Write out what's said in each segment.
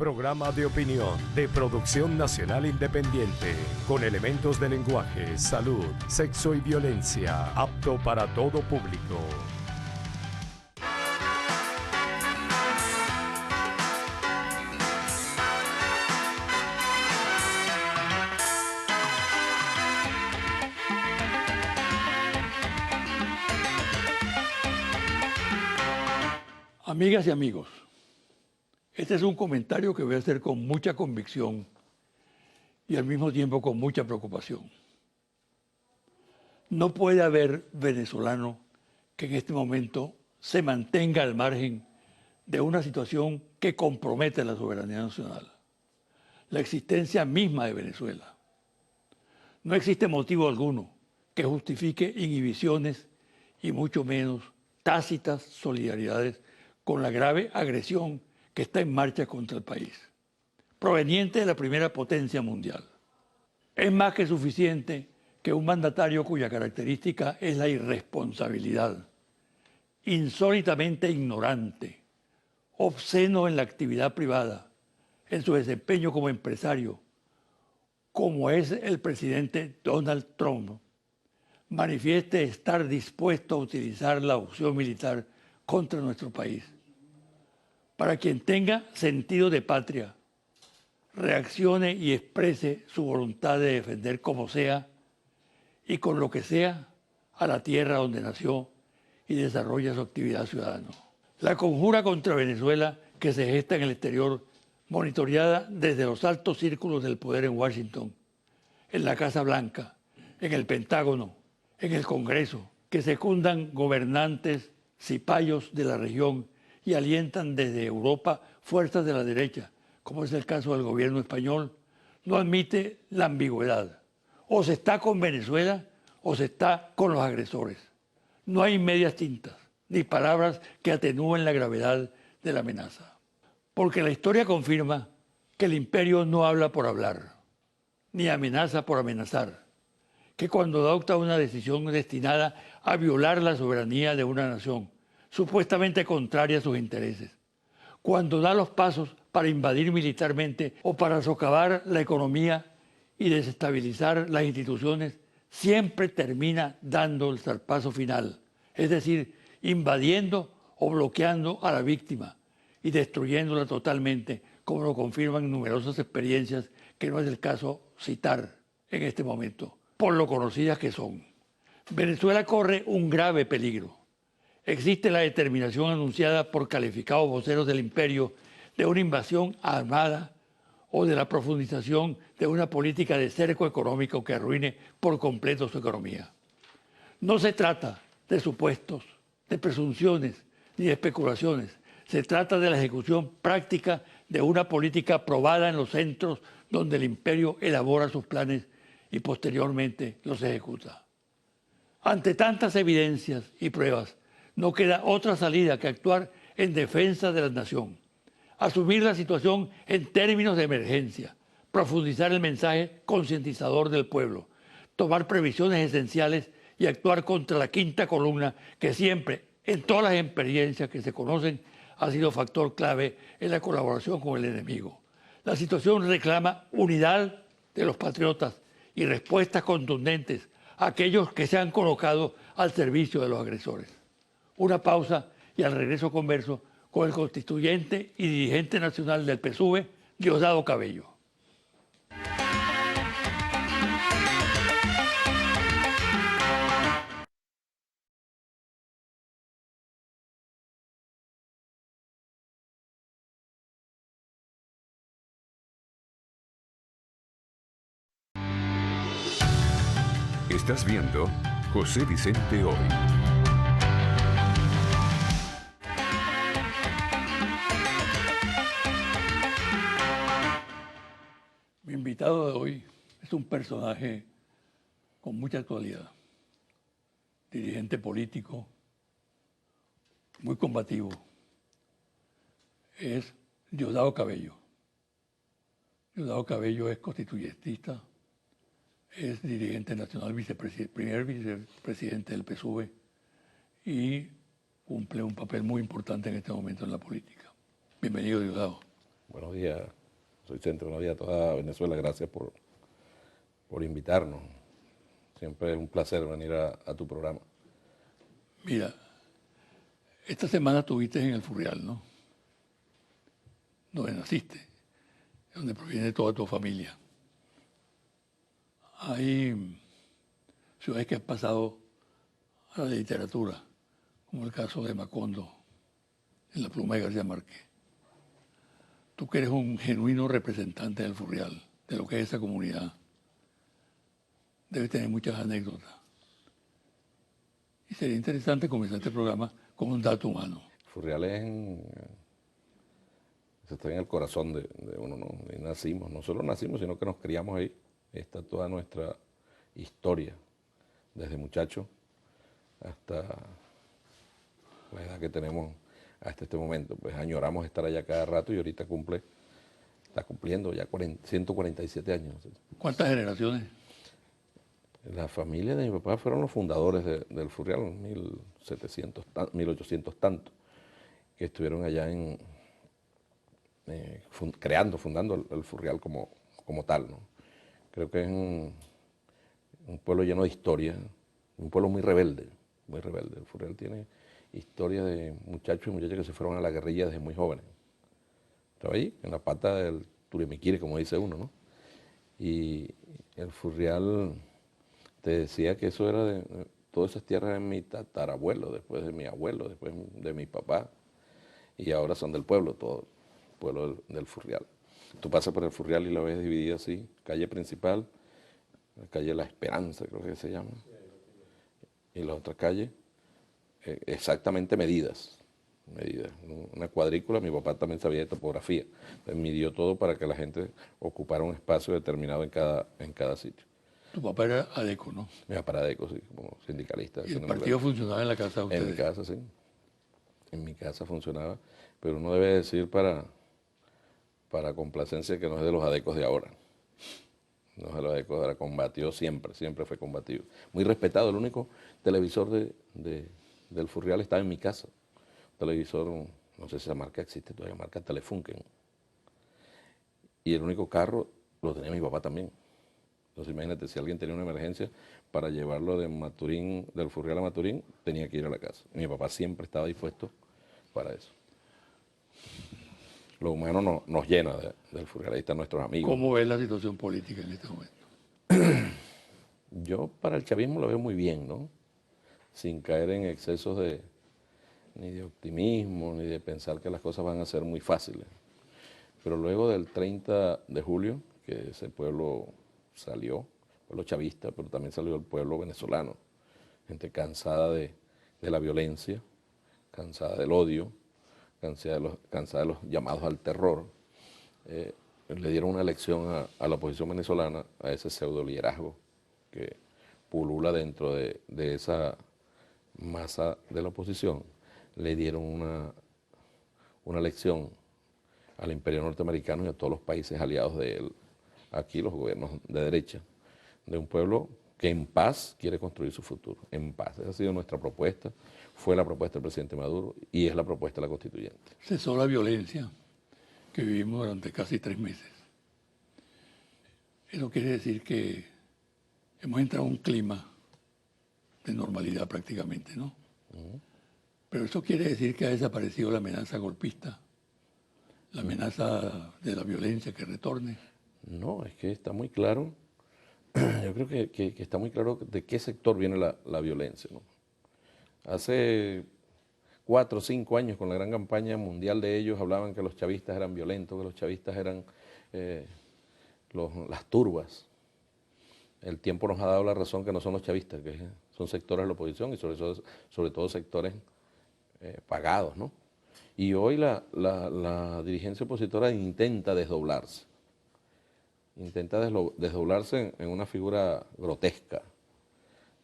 Programa de opinión de producción nacional independiente, con elementos de lenguaje, salud, sexo y violencia, apto para todo público. Amigas y amigos, este es un comentario que voy a hacer con mucha convicción y al mismo tiempo con mucha preocupación. No puede haber venezolano que en este momento se mantenga al margen de una situación que compromete la soberanía nacional, la existencia misma de Venezuela. No existe motivo alguno que justifique inhibiciones y mucho menos tácitas solidaridades con la grave agresión que está en marcha contra el país, proveniente de la primera potencia mundial. Es más que suficiente que un mandatario cuya característica es la irresponsabilidad, insólitamente ignorante, obsceno en la actividad privada, en su desempeño como empresario, como es el presidente Donald Trump, manifieste estar dispuesto a utilizar la opción militar contra nuestro país. Para quien tenga sentido de patria, reaccione y exprese su voluntad de defender como sea y con lo que sea a la tierra donde nació y desarrolla su actividad ciudadana. La conjura contra Venezuela que se gesta en el exterior, monitoreada desde los altos círculos del poder en Washington, en la Casa Blanca, en el Pentágono, en el Congreso, que secundan gobernantes cipayos de la región y alientan desde Europa fuerzas de la derecha, como es el caso del gobierno español, no admite la ambigüedad. O se está con Venezuela o se está con los agresores. No hay medias tintas, ni palabras que atenúen la gravedad de la amenaza. Porque la historia confirma que el imperio no habla por hablar, ni amenaza por amenazar, que cuando adopta una decisión destinada a violar la soberanía de una nación, supuestamente contraria a sus intereses, cuando da los pasos para invadir militarmente o para socavar la economía y desestabilizar las instituciones, siempre termina dando el zarpazo final, es decir, invadiendo o bloqueando a la víctima y destruyéndola totalmente, como lo confirman numerosas experiencias que no es el caso citar en este momento, por lo conocidas que son. Venezuela corre un grave peligro. Existe la determinación anunciada por calificados voceros del imperio de una invasión armada o de la profundización de una política de cerco económico que arruine por completo su economía. No se trata de supuestos, de presunciones ni de especulaciones. Se trata de la ejecución práctica de una política probada en los centros donde el imperio elabora sus planes y posteriormente los ejecuta. Ante tantas evidencias y pruebas, no queda otra salida que actuar en defensa de la nación, asumir la situación en términos de emergencia, profundizar el mensaje concientizador del pueblo, tomar previsiones esenciales y actuar contra la quinta columna que siempre, en todas las experiencias que se conocen, ha sido factor clave en la colaboración con el enemigo. La situación reclama unidad de los patriotas y respuestas contundentes a aquellos que se han colocado al servicio de los agresores. Una pausa y al regreso converso con el constituyente y dirigente nacional del PSUV, Diosdado Cabello. Estás viendo José Vicente Hoy. Mi invitado de hoy es un personaje con mucha actualidad, dirigente político, muy combativo. Es Diosdado Cabello. Diosdado Cabello es constituyentista, es dirigente nacional, primer vicepresidente del PSUV y cumple un papel muy importante en este momento en la política. Bienvenido, Diosdado. Buenos días, soy Vicente, buenos días a toda Venezuela, gracias por invitarnos. Siempre es un placer venir a tu programa. Mira, esta semana estuviste en el Furrial, ¿no? Donde naciste, donde proviene toda tu familia. Hay ciudades que han pasado a la literatura, como el caso de Macondo, en la pluma de García Márquez. Tú que eres un genuino representante del Furrial, de lo que es esa comunidad, debes tener muchas anécdotas. Y sería interesante comenzar este programa con un dato humano. Furrial está en el corazón de uno, ¿no? Y nacimos, no solo nacimos, sino que nos criamos ahí. Está toda nuestra historia, desde muchachos hasta la edad que tenemos hasta este momento. Pues añoramos estar allá cada rato y ahorita está cumpliendo ya 147 años. ¿Cuántas generaciones? La familia de mi papá fueron los fundadores del Furrial, 1800 tanto, que estuvieron allá fundando el Furrial como tal, ¿no? Creo que es un pueblo lleno de historia, un pueblo muy rebelde, muy rebelde. El Furrial tiene historia de muchachos y muchachas que se fueron a la guerrilla desde muy jóvenes. Estaba ahí, en la pata del Turimiquiri, como dice uno, ¿no? Y el Furrial, te decía que eso era todas esas tierras de mi tatarabuelo, después de mi abuelo, después de mi papá, y ahora son del pueblo, todo el pueblo del Furrial. Tú pasas por el Furrial y lo ves dividido así, calle principal, la calle La Esperanza, creo que se llama, y las otras calles, exactamente medidas, una cuadrícula. Mi papá también sabía de topografía, entonces midió todo para que la gente ocupara un espacio determinado en cada sitio. Tu papá era ADECO, ¿no? Mi papá era ADECO, sí, como sindicalista. ¿Y el partido funcionaba en la casa de ustedes? En mi casa, sí. En mi casa funcionaba, pero uno debe decir para complacencia que no es de los ADECOs de ahora. No es de los ADECOs de ahora, combatió siempre fue combativo. Muy respetado, el único televisor del Furrial estaba en mi casa. Televisor, no sé si esa marca existe todavía, marca Telefunken. Y el único carro lo tenía mi papá también. Entonces imagínate, si alguien tenía una emergencia, para llevarlo de Maturín, del Furrial a Maturín, tenía que ir a la casa. Y mi papá siempre estaba dispuesto para eso. Lo humano nos llena del Furrial, ahí están nuestros amigos. ¿Cómo ves la situación política en este momento? Yo para el chavismo lo veo muy bien, ¿no? Sin caer en excesos ni de optimismo, ni de pensar que las cosas van a ser muy fáciles. Pero luego del 30 de julio, que ese pueblo salió, pueblo chavista, pero también salió el pueblo venezolano, gente cansada de la violencia, cansada del odio, cansada de los llamados al terror. Le dieron una lección a la oposición venezolana, a ese pseudo liderazgo que pulula dentro de esa masa de la oposición. Le dieron una lección al imperio norteamericano y a todos los países aliados de él, aquí los gobiernos de derecha, de un pueblo que en paz quiere construir su futuro, en paz. Esa ha sido nuestra propuesta, fue la propuesta del presidente Maduro y es la propuesta de la constituyente. Cesó la violencia que vivimos durante casi 3 meses. Eso quiere decir que hemos entrado en un clima de normalidad prácticamente, ¿no? Pero eso quiere decir que ha desaparecido la amenaza golpista, la amenaza de la violencia que retorne. No, es que está muy claro, yo creo que está muy claro de qué sector viene la violencia, ¿no? Hace 4 o 5 años, con la gran campaña mundial de ellos, hablaban que los chavistas eran violentos, que los chavistas eran las turbas. El tiempo nos ha dado la razón que no son los chavistas, que son sectores de la oposición y sobre todo sectores pagados, ¿no? Y hoy la dirigencia opositora intenta desdoblarse. Intenta desdoblarse en una figura grotesca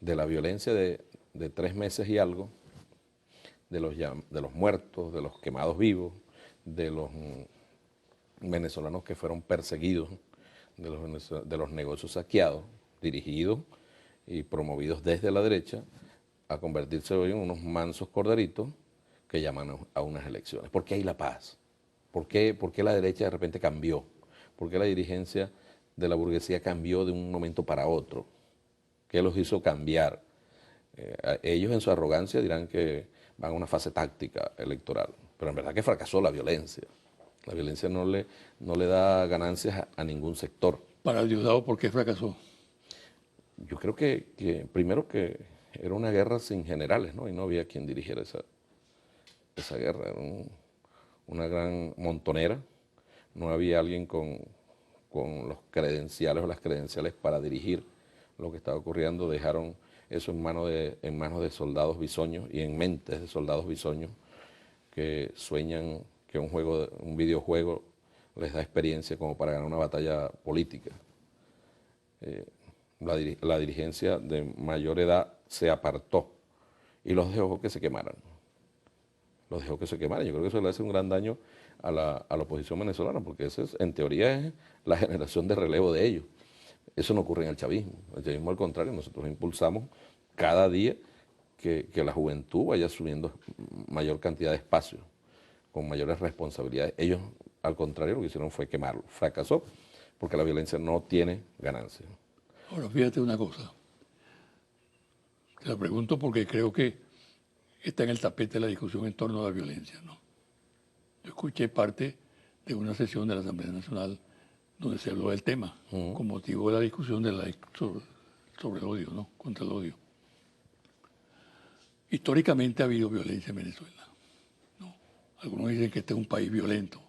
de la violencia de 3 meses y algo, de los muertos, de los quemados vivos, de los venezolanos que fueron perseguidos, de los negocios saqueados, dirigidos y promovidos desde la derecha, a convertirse hoy en unos mansos corderitos que llaman a unas elecciones, porque hay la paz. ¿Por qué la derecha de repente cambió? ¿Por qué la dirigencia de la burguesía cambió de un momento para otro? ¿Qué los hizo cambiar? Ellos en su arrogancia dirán que van a una fase táctica electoral, pero en verdad que fracasó la violencia. La violencia no le da ganancias a ningún sector. Para Diosdado, ¿por qué fracasó? Yo creo que primero que era una guerra sin generales, ¿no? Y no había quien dirigiera esa guerra. Era una gran montonera. No había alguien con los credenciales o las credenciales para dirigir lo que estaba ocurriendo. Dejaron eso en manos de soldados bisoños y en mentes de soldados bisoños que sueñan que un videojuego les da experiencia como para ganar una batalla política. La dirigencia de mayor edad se apartó y los dejó que se quemaran. Los dejó que se quemaran. Yo creo que eso le hace un gran daño a la oposición venezolana, porque esa en teoría es la generación de relevo de ellos. Eso no ocurre en el chavismo. El chavismo, al contrario, nosotros impulsamos cada día que la juventud vaya asumiendo mayor cantidad de espacios, con mayores responsabilidades. Ellos, al contrario, lo que hicieron fue quemarlo. Fracasó porque la violencia no tiene ganancia. Ahora, fíjate una cosa. Te la pregunto porque creo que está en el tapete la discusión en torno a la violencia, ¿no? Yo escuché parte de una sesión de la Asamblea Nacional donde se habló del tema, con motivo de la discusión de la ley sobre el odio, ¿no? Contra el odio. Históricamente ha habido violencia en Venezuela, ¿no? Algunos dicen que este es un país violento.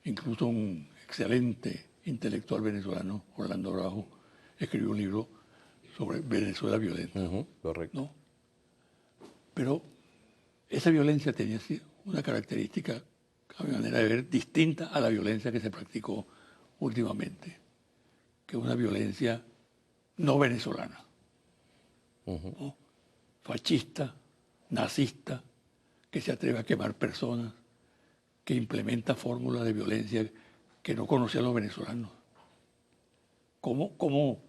Incluso un excelente intelectual venezolano, Orlando Bravo, escribió un libro sobre Venezuela violenta. Correcto. ¿No? Pero esa violencia tenía una característica, a mi manera de ver, distinta a la violencia que se practicó últimamente, que es una violencia no venezolana, ¿no? Fascista, nazista, que se atreve a quemar personas, que implementa fórmulas de violencia que no conocían los venezolanos. ¿Cómo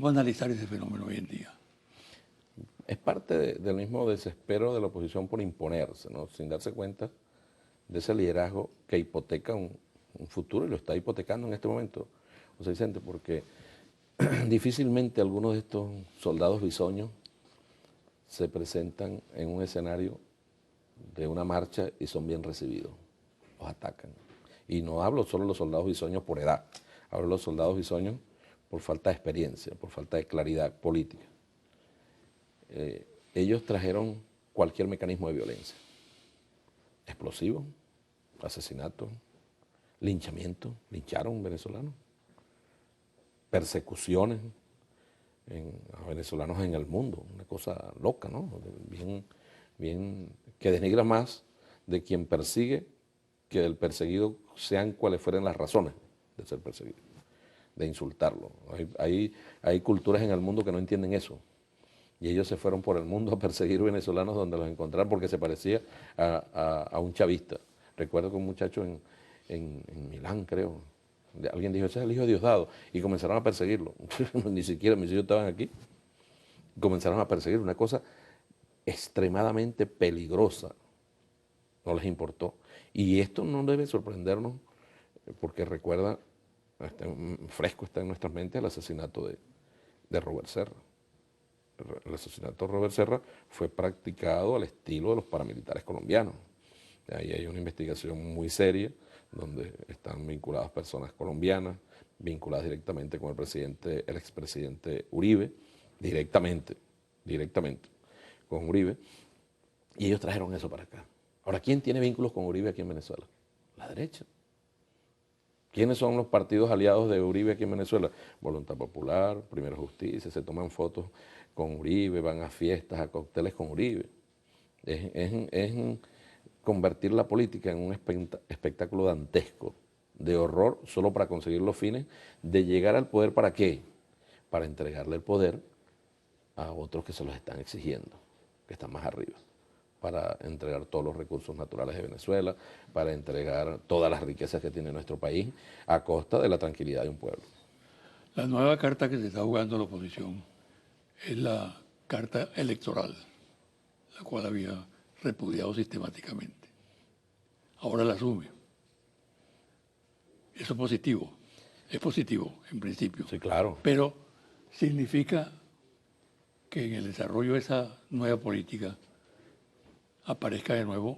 analizar ese fenómeno hoy en día? Es parte del mismo desespero de la oposición por imponerse, ¿no? Sin darse cuenta de ese liderazgo que hipoteca un futuro, y lo está hipotecando en este momento, José Vicente, porque difícilmente algunos de estos soldados bisoños se presentan en un escenario de una marcha y son bien recibidos, los atacan. Y no hablo solo de los soldados bisoños por edad, hablo de los soldados bisoños por falta de experiencia, por falta de claridad política. Ellos trajeron cualquier mecanismo de violencia. Explosivos, asesinatos, linchamientos, lincharon venezolanos, persecuciones a venezolanos en el mundo, una cosa loca, ¿no? Bien, que denigra más de quien persigue que del perseguido, sean cuales fueran las razones de ser perseguido, de insultarlo. Hay culturas en el mundo que no entienden eso. Y ellos se fueron por el mundo a perseguir venezolanos donde los encontraron porque se parecía a un chavista. Recuerdo que un muchacho en Milán, creo, alguien dijo, ese es el hijo de Diosdado, y comenzaron a perseguirlo. Ni siquiera mis hijos estaban aquí. Comenzaron a perseguir una cosa extremadamente peligrosa. No les importó. Y esto no debe sorprendernos porque recuerda, fresco está en nuestras mentes el asesinato de Robert Serra. El asesinato de Robert Serra fue practicado al estilo de los paramilitares colombianos. Ahí hay una investigación muy seria donde están vinculadas personas colombianas, vinculadas directamente con el expresidente Uribe, directamente con Uribe, y ellos trajeron eso para acá. Ahora, ¿quién tiene vínculos con Uribe aquí en Venezuela? La derecha. ¿Quiénes son los partidos aliados de Uribe aquí en Venezuela? Voluntad Popular, Primera Justicia, se toman fotos con Uribe, van a fiestas, a cócteles con Uribe. Es convertir la política en un espectáculo dantesco, de horror, solo para conseguir los fines de llegar al poder. ¿Para qué? Para entregarle el poder a otros que se los están exigiendo, que están más arriba, para entregar todos los recursos naturales de Venezuela, para entregar todas las riquezas que tiene nuestro país a costa de la tranquilidad de un pueblo. La nueva carta que se está jugando la oposición es la carta electoral, la cual había repudiado sistemáticamente. Ahora la asume. Eso es positivo en principio. Sí, claro. Pero significa que en el desarrollo de esa nueva política aparezca de nuevo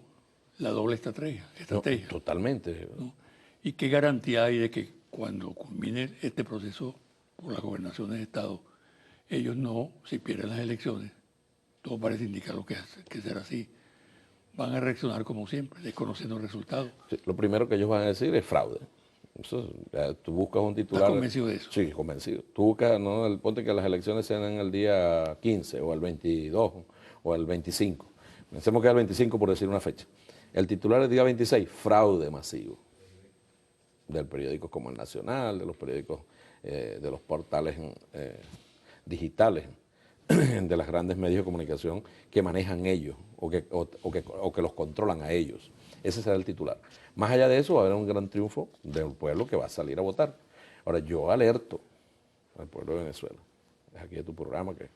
la doble estrategia. No, totalmente. ¿No? ¿Y qué garantía hay de que cuando culmine este proceso por las gobernaciones de Estado, ellos no, si pierden las elecciones, todo parece indicar lo que será así, van a reaccionar como siempre, desconociendo el resultado? Sí, lo primero que ellos van a decir es fraude. Eso, tú buscas un titular. ¿Estás convencido de eso? Sí, convencido. Tú buscas, ¿no? Ponte que las elecciones sean en el día 15 o el 22 o el 25. Pensemos que es el 25 por decir una fecha. El titular el día 26, fraude masivo. Del periódico como El Nacional, de los periódicos, de los portales digitales, de los grandes medios de comunicación que manejan ellos o que los controlan a ellos. Ese será el titular. Más allá de eso, va a haber un gran triunfo del pueblo que va a salir a votar. Ahora, yo alerto al pueblo de Venezuela. Es aquí de tu programa que es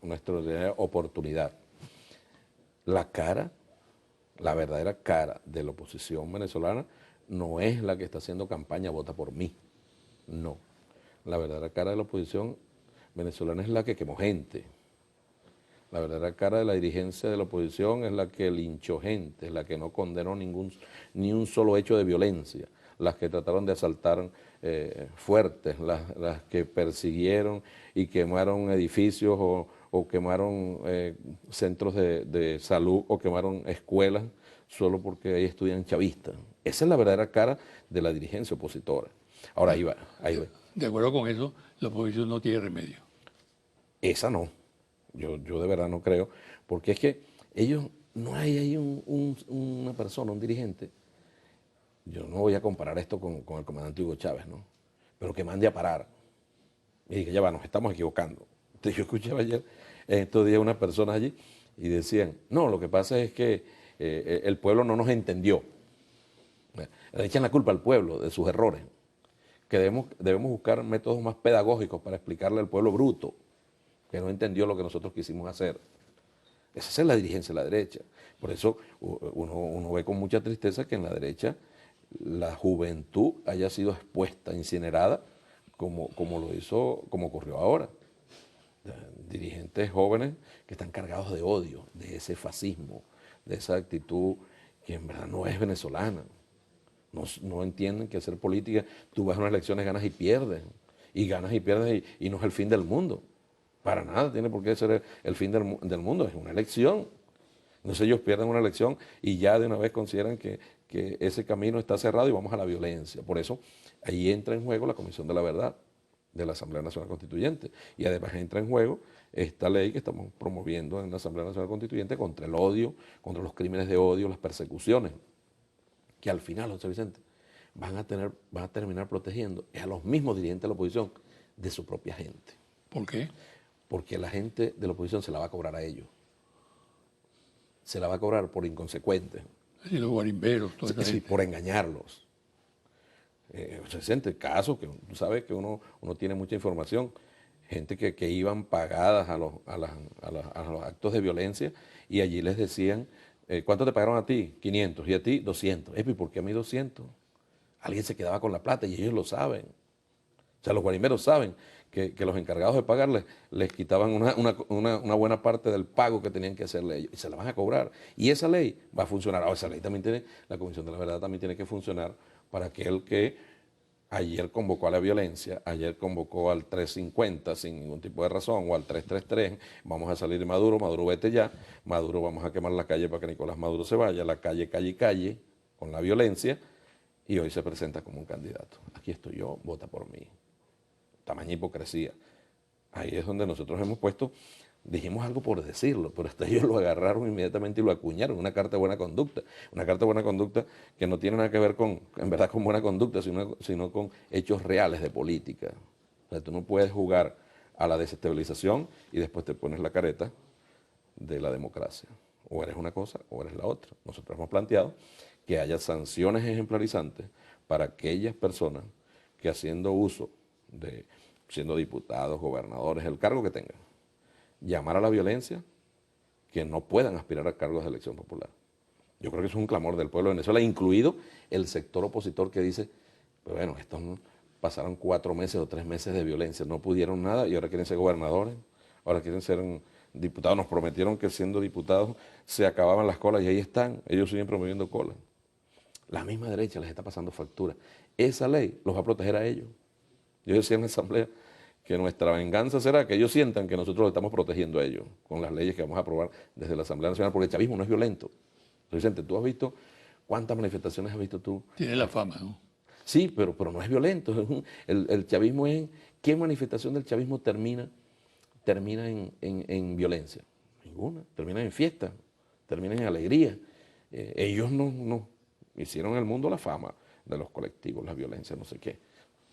una extraordinaria oportunidad. La verdadera cara de la oposición venezolana no es la que está haciendo campaña "vota por mí". No. La verdadera cara de la oposición venezolana es la que quemó gente. La verdadera cara de la dirigencia de la oposición es la que linchó gente, es la que no condenó ni un solo hecho de violencia, las que trataron de asaltar fuertes, las que persiguieron y quemaron edificios o quemaron centros de salud o quemaron escuelas solo porque ahí estudian chavistas. Esa es la verdadera cara de la dirigencia opositora. Ahora ahí va. De acuerdo con eso, la oposición no tiene remedio. Esa no. Yo de verdad no creo, porque es que ellos, no hay ahí una persona, un dirigente, yo no voy a comparar esto con el comandante Hugo Chávez, ¿no? Pero que mande a parar. Y dije, ya va, nos estamos equivocando. Entonces yo escuchaba ayer, en estos días, unas personas allí, y decían, no, lo que pasa es que el pueblo no nos entendió. Le echan la culpa al pueblo de sus errores, que debemos buscar métodos más pedagógicos para explicarle al pueblo bruto, que no entendió lo que nosotros quisimos hacer. Esa es la dirigencia de la derecha. Por eso uno ve con mucha tristeza que en la derecha la juventud haya sido expuesta, incinerada, como ocurrió ahora. Dirigentes jóvenes que están cargados de odio, de ese fascismo, de esa actitud que en verdad no es venezolana. No entienden que hacer política, tú vas a unas elecciones, ganas y pierdes y no es el fin del mundo. Para nada tiene por qué ser el fin del mundo, es una elección. Entonces ellos pierden una elección y ya de una vez consideran que ese camino está cerrado y vamos a la violencia. Por eso ahí entra en juego la Comisión de la Verdad de la Asamblea Nacional Constituyente. Y además entra en juego esta ley que estamos promoviendo en la Asamblea Nacional Constituyente contra el odio, contra los crímenes de odio, las persecuciones, que al final, José Vicente, van a terminar protegiendo a los mismos dirigentes de la oposición de su propia gente. ¿Por qué? Porque la gente de la oposición se la va a cobrar a ellos. Se la va a cobrar por inconsecuentes. Y los guarimberos, toda esa Sí, gente. por engañarlos. Se siente casos que tú sabes que uno tiene mucha información, gente que iban pagadas a los actos de violencia y allí les decían, ¿cuánto te pagaron a ti? 500 y a ti 200. ¿Y por qué a mí 200? Alguien se quedaba con la plata y ellos lo saben. O sea, los guarimberos saben que los encargados de pagarles les quitaban una buena parte del pago que tenían que hacerle ellos y se la van a cobrar. Y esa ley va a funcionar. Ahora, esa ley también la Comisión de la Verdad también tiene que funcionar para aquel que ayer convocó a la violencia, ayer convocó al 350 sin ningún tipo de razón, o al 333, vamos a salir de Maduro, vete ya, Maduro vamos a quemar la calle para que Nicolás Maduro se vaya, la calle, con la violencia, y hoy se presenta como un candidato. Aquí estoy yo, vota por mí. Tamaña hipocresía. Ahí es donde nosotros hemos puesto, dijimos algo por decirlo, pero hasta ellos lo agarraron inmediatamente y lo acuñaron, una carta de buena conducta. Una carta de buena conducta que no tiene nada que ver en verdad con buena conducta, sino con hechos reales de política. O sea, tú no puedes jugar a la desestabilización y después te pones la careta de la democracia. O eres una cosa o eres la otra. Nosotros hemos planteado que haya sanciones ejemplarizantes para aquellas personas que haciendo uso siendo diputados, gobernadores, el cargo que tengan, llamar a la violencia, que no puedan aspirar a cargos de elección popular. Yo creo que es un clamor del pueblo de Venezuela, incluido el sector opositor que dice, pues bueno, estos pasaron 4 meses o 3 meses de violencia, no pudieron nada y ahora quieren ser gobernadores, ahora quieren ser diputados. Nos prometieron que siendo diputados se acababan las colas y ahí están, ellos siguen promoviendo colas. La misma derecha les está pasando factura. Esa ley los va a proteger a ellos. Yo decía en la asamblea que nuestra venganza será que ellos sientan que nosotros los estamos protegiendo a ellos con las leyes que vamos a aprobar desde la Asamblea Nacional, porque el chavismo no es violento. Vicente, ¿tú has visto cuántas manifestaciones has visto tú? Tiene la fama, ¿no? Sí, pero no es violento. El chavismo es... ¿Qué manifestación del chavismo termina en violencia? Ninguna. Termina en fiesta, termina en alegría. Ellos no hicieron en el mundo la fama de los colectivos, la violencia, no sé qué.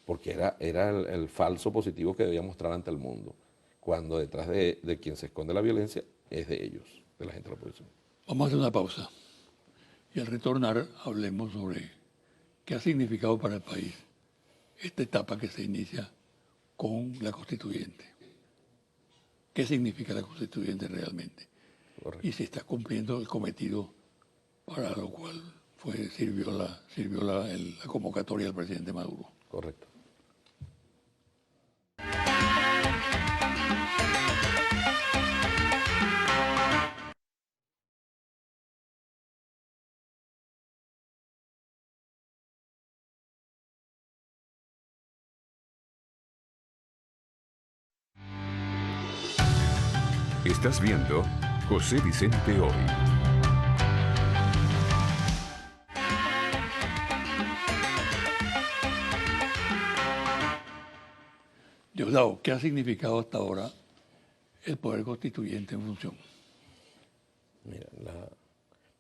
Porque era el falso positivo que debía mostrar ante el mundo, cuando detrás de quien se esconde la violencia es de ellos, de la gente de la oposición. Vamos a hacer una pausa y al retornar hablemos sobre qué ha significado para el país esta etapa que se inicia con la constituyente. ¿Qué significa la constituyente realmente? Correcto. Y si está cumpliendo el cometido para lo cual sirvió la convocatoria del presidente Maduro. Correcto. Estás viendo José Vicente Hoy. Diosdado, ¿qué ha significado hasta ahora el poder constituyente en función? Mira, la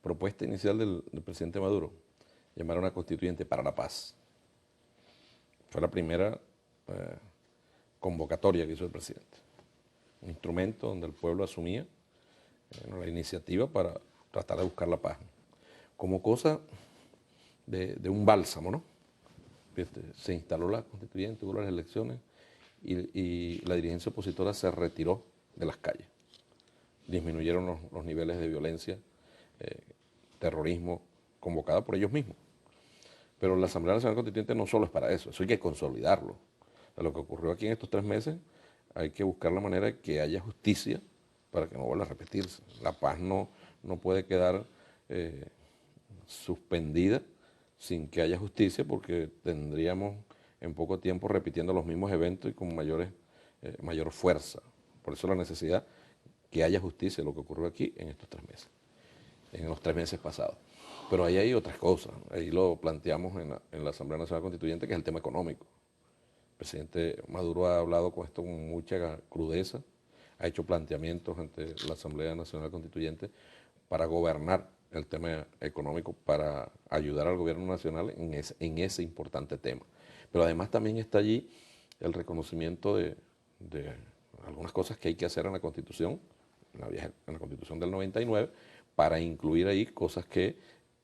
propuesta inicial del presidente Maduro, llamar a una constituyente para la paz, fue la primera convocatoria que hizo el presidente. Un instrumento donde el pueblo asumía la iniciativa para tratar de buscar la paz. Como cosa de un bálsamo, ¿no? Se instaló la constituyente, hubo las elecciones y la dirigencia opositora se retiró de las calles. Disminuyeron los niveles de violencia, terrorismo, convocada por ellos mismos. Pero la Asamblea Nacional Constituyente no solo es para eso hay que consolidarlo. Lo que ocurrió aquí en estos 3 meses, hay que buscar la manera de que haya justicia para que no vuelva a repetirse. La paz no puede quedar suspendida sin que haya justicia, porque tendríamos en poco tiempo repitiendo los mismos eventos y con mayor fuerza. Por eso la necesidad que haya justicia de lo que ocurrió aquí en estos 3 meses, en los 3 meses pasados. Pero ahí hay otras cosas, ahí lo planteamos en la Asamblea Nacional Constituyente, que es el tema económico. El presidente Maduro ha hablado con esto con mucha crudeza, ha hecho planteamientos ante la Asamblea Nacional Constituyente para gobernar el tema económico, para ayudar al gobierno nacional en ese importante tema. Pero además también está allí el reconocimiento de algunas cosas que hay que hacer en la Constitución, en la Constitución del 99, para incluir ahí cosas que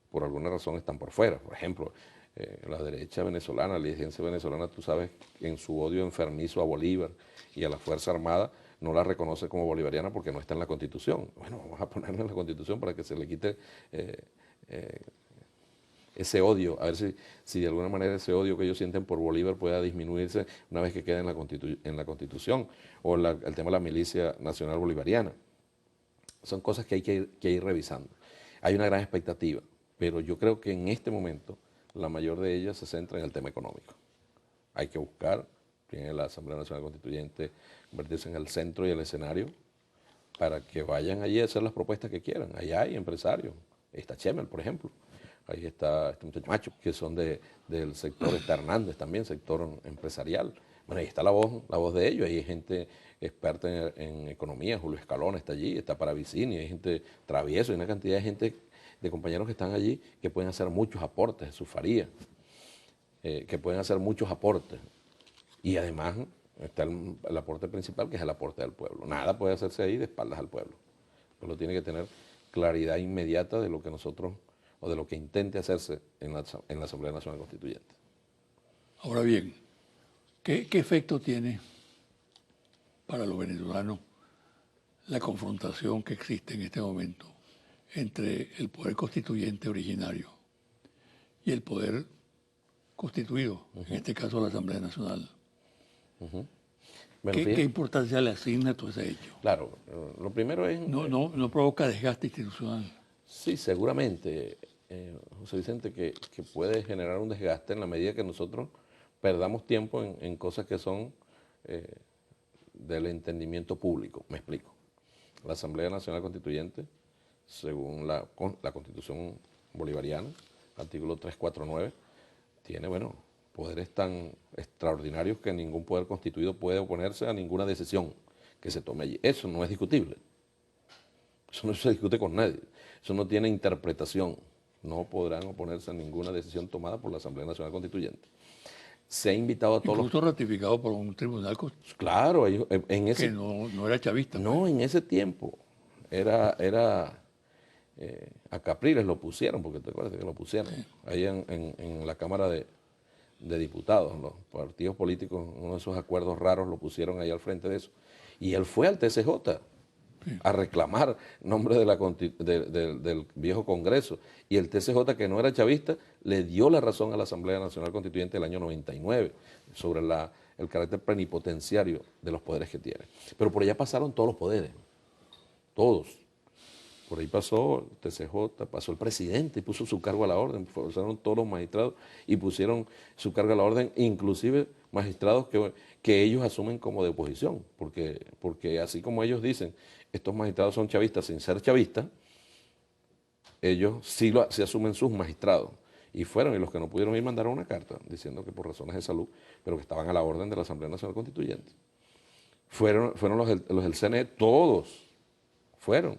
por alguna razón están por fuera. Por ejemplo, la derecha venezolana, la dirigencia venezolana, tú sabes, en su odio enfermizo a Bolívar y a la Fuerza Armada, no la reconoce como bolivariana porque no está en la Constitución. Bueno, vamos a ponerla en la Constitución para que se le quite ese odio, a ver si de alguna manera ese odio que ellos sienten por Bolívar pueda disminuirse una vez que quede en la Constitución, o el tema de la milicia nacional bolivariana. Son cosas que hay que ir revisando. Hay una gran expectativa, pero yo creo que en este momento la mayor de ellas se centra en el tema económico. Hay que buscar, tiene la Asamblea Nacional Constituyente, convertirse en el centro y el escenario para que vayan allí a hacer las propuestas que quieran. Allá hay empresarios, ahí está Chemel, por ejemplo, ahí está este muchacho Macho, que son del sector, está Hernández también, sector empresarial. Bueno, ahí está la voz de ellos, ahí hay gente experta en economía, Julio Escalón está allí, está Paravicini, hay gente Travieso, hay una cantidad de gente, de compañeros que están allí que pueden hacer muchos aportes, Jesús Faría, que pueden hacer muchos aportes. Y además está el aporte principal, que es el aporte del pueblo. Nada puede hacerse ahí de espaldas al pueblo. El pueblo tiene que tener claridad inmediata de lo que nosotros, o de lo que intente hacerse en la Asamblea Nacional Constituyente. Ahora bien, ¿qué efecto tiene para los venezolanos la confrontación que existe en este momento entre el poder constituyente originario y el poder constituido, en este caso la Asamblea Nacional. Bueno, ¿Qué importancia le asigna todo ese hecho? claro, lo primero es... No provoca desgaste institucional. Sí, seguramente, José Vicente, que puede generar un desgaste en la medida que nosotros perdamos tiempo en cosas que son del entendimiento público. Me explico. La Asamblea Nacional Constituyente, según la Constitución bolivariana, artículo 349, tiene, bueno, poderes tan extraordinarios que ningún poder constituido puede oponerse a ninguna decisión que se tome allí. Eso no es discutible. Eso no se discute con nadie. Eso no tiene interpretación. No podrán oponerse a ninguna decisión tomada por la Asamblea Nacional Constituyente. Se ha invitado a todos Incluso ratificado por un tribunal Claro, en ese... que no era chavista. No, en ese tiempo era a Capriles lo pusieron, porque te acuerdas que lo pusieron, ahí en la Cámara de Diputados, los partidos políticos, uno de esos acuerdos raros lo pusieron ahí al frente de eso. Y él fue al TCJ a reclamar nombre del viejo Congreso. Y el TCJ, que no era chavista, le dio la razón a la Asamblea Nacional Constituyente del año 99 sobre el carácter plenipotenciario de los poderes que tiene. Pero por allá pasaron todos los poderes, todos. Por ahí pasó el TCJ, pasó el presidente y puso su cargo a la orden, pasaron todos los magistrados y pusieron su cargo a la orden, inclusive magistrados que ellos asumen como de oposición, porque así como ellos dicen, estos magistrados son chavistas sin ser chavistas, ellos sí asumen sus magistrados. Y fueron, y los que no pudieron ir mandaron una carta diciendo que por razones de salud, pero que estaban a la orden de la Asamblea Nacional Constituyente. Fueron los del CNE, todos fueron.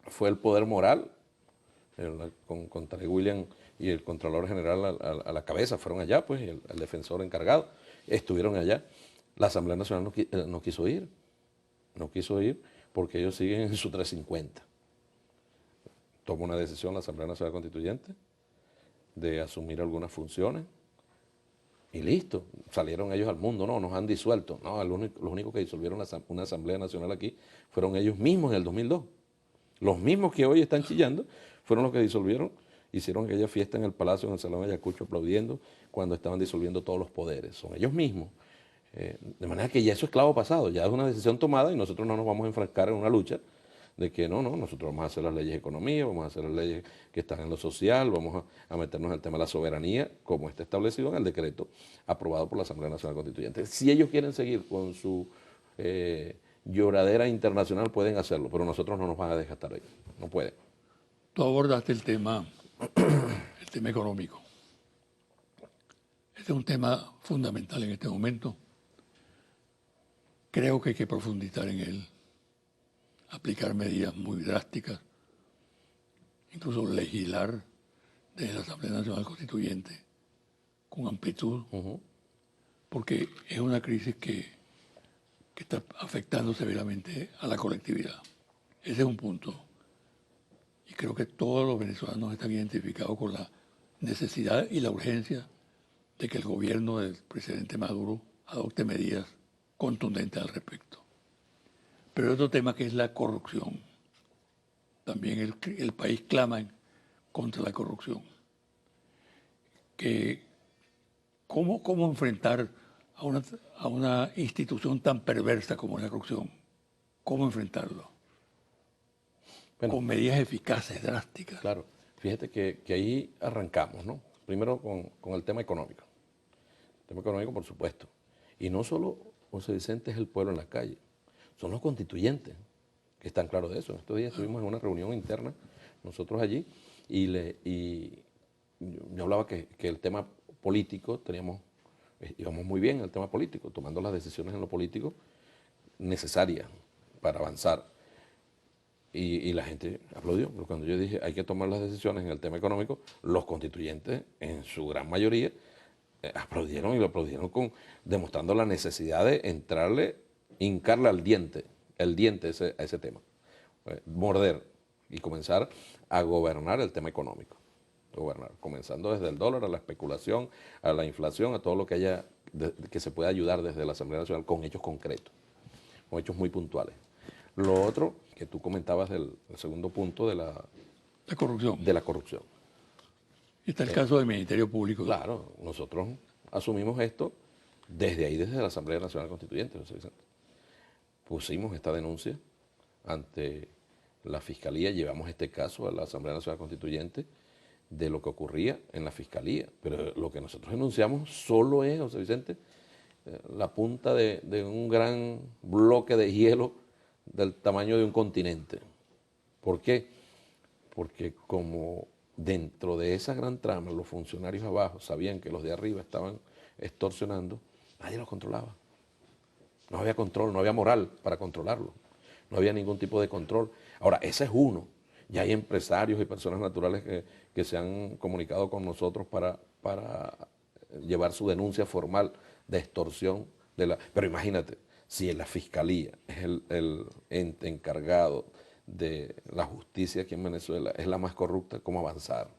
Fue el poder moral, con Tarek William y el Contralor General a la cabeza, fueron allá, pues, y el defensor encargado, estuvieron allá. La Asamblea Nacional no quiso ir porque ellos siguen en su 350. Tomó una decisión la Asamblea Nacional Constituyente de asumir algunas funciones y listo, salieron ellos al mundo, no, nos han disuelto. No, los únicos que disolvieron una Asamblea Nacional aquí fueron ellos mismos en el 2002. Los mismos que hoy están chillando fueron los que disolvieron, hicieron aquella fiesta en el Palacio, en el Salón Ayacucho, aplaudiendo cuando estaban disolviendo todos los poderes. Son ellos mismos. De manera que ya eso es clavo pasado, ya es una decisión tomada y nosotros no nos vamos a enfrascar en una lucha de que nosotros vamos a hacer las leyes de economía, vamos a hacer las leyes que están en lo social, vamos a meternos en el tema de la soberanía, como está establecido en el decreto aprobado por la Asamblea Nacional Constituyente. Si ellos quieren seguir con su lloradera internacional, pueden hacerlo, pero nosotros no nos van a desgastar ahí, no pueden. Tú abordaste el tema económico. Este es un tema fundamental en este momento. Creo que hay que profundizar en él, aplicar medidas muy drásticas, incluso legislar desde la Asamblea Nacional Constituyente con amplitud, porque es una crisis que está afectando severamente a la colectividad. Ese es un punto. Y creo que todos los venezolanos están identificados con la necesidad y la urgencia de que el gobierno del presidente Maduro adopte medidas contundentes al respecto. Pero hay otro tema que es la corrupción. También el país clama contra la corrupción. ¿Cómo enfrentar a una institución tan perversa como la corrupción? ¿Cómo enfrentarlo? Bueno, con medidas eficaces, drásticas. Claro, fíjate que ahí arrancamos, ¿no? Primero con el tema económico. El tema económico, por supuesto. Y no solo José Vicente es el pueblo en la calle, son los constituyentes que están claros de eso. En estos días estuvimos en una reunión interna, nosotros allí, y yo hablaba que el tema político íbamos muy bien en el tema político, tomando las decisiones en lo político necesarias para avanzar. Y la gente aplaudió, pero cuando yo dije hay que tomar las decisiones en el tema económico, los constituyentes, en su gran mayoría, aplaudieron y lo aplaudieron demostrando la necesidad de hincarle el diente a ese tema, morder y comenzar a gobernar el tema económico. Comenzando desde el dólar, a la especulación, a la inflación, a todo lo que haya que se pueda ayudar desde la Asamblea Nacional con hechos concretos, con hechos muy puntuales. Lo otro que tú comentabas del segundo punto de la corrupción. de la corrupción. Y está el caso del Ministerio Público. Claro, nosotros asumimos esto desde ahí, desde la Asamblea Nacional Constituyente, José Vicente. Pusimos esta denuncia ante la Fiscalía, llevamos este caso a la Asamblea Nacional Constituyente de lo que ocurría en la Fiscalía. Pero lo que nosotros denunciamos solo es, José Vicente, la punta de un gran bloque de hielo del tamaño de un continente. ¿Por qué? Porque como dentro de esa gran trama los funcionarios abajo sabían que los de arriba estaban extorsionando, nadie los controlaba. No había control, no había moral para controlarlo. No había ningún tipo de control. Ahora, ese es uno. Ya hay empresarios y personas naturales que se han comunicado con nosotros para llevar su denuncia formal de extorsión. Pero imagínate, si en la Fiscalía es el ente encargado de la justicia aquí en Venezuela, es la más corrupta, ¿cómo avanzar?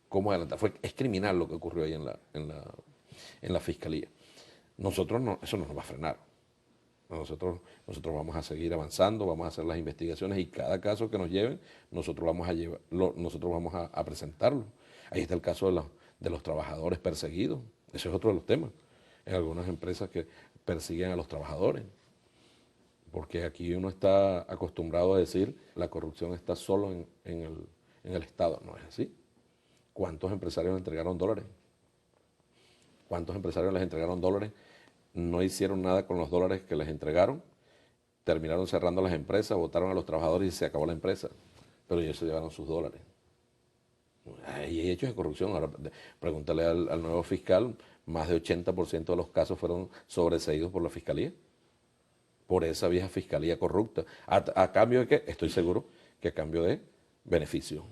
¿Cómo adelantar? Es criminal lo que ocurrió ahí en la Fiscalía. Nosotros no, eso no nos va a frenar. Nosotros vamos a seguir avanzando, vamos a hacer las investigaciones y cada caso que nos lleven, nosotros vamos a presentarlo. Ahí está el caso de los trabajadores perseguidos. Ese es otro de los temas. En algunas empresas que persiguen a los trabajadores. Porque aquí uno está acostumbrado a decir la corrupción está solo en el Estado. No es así. ¿Cuántos empresarios le entregaron dólares? ¿Cuántos empresarios les entregaron dólares? No hicieron nada con los dólares que les entregaron, terminaron cerrando las empresas, votaron a los trabajadores y se acabó la empresa. Pero ellos se llevaron sus dólares. Hay hechos de corrupción. Ahora, pregúntale al nuevo fiscal, más de 80% de los casos fueron sobreseídos por la Fiscalía, por esa vieja Fiscalía corrupta. ¿A cambio de qué? Estoy seguro que a cambio de beneficio.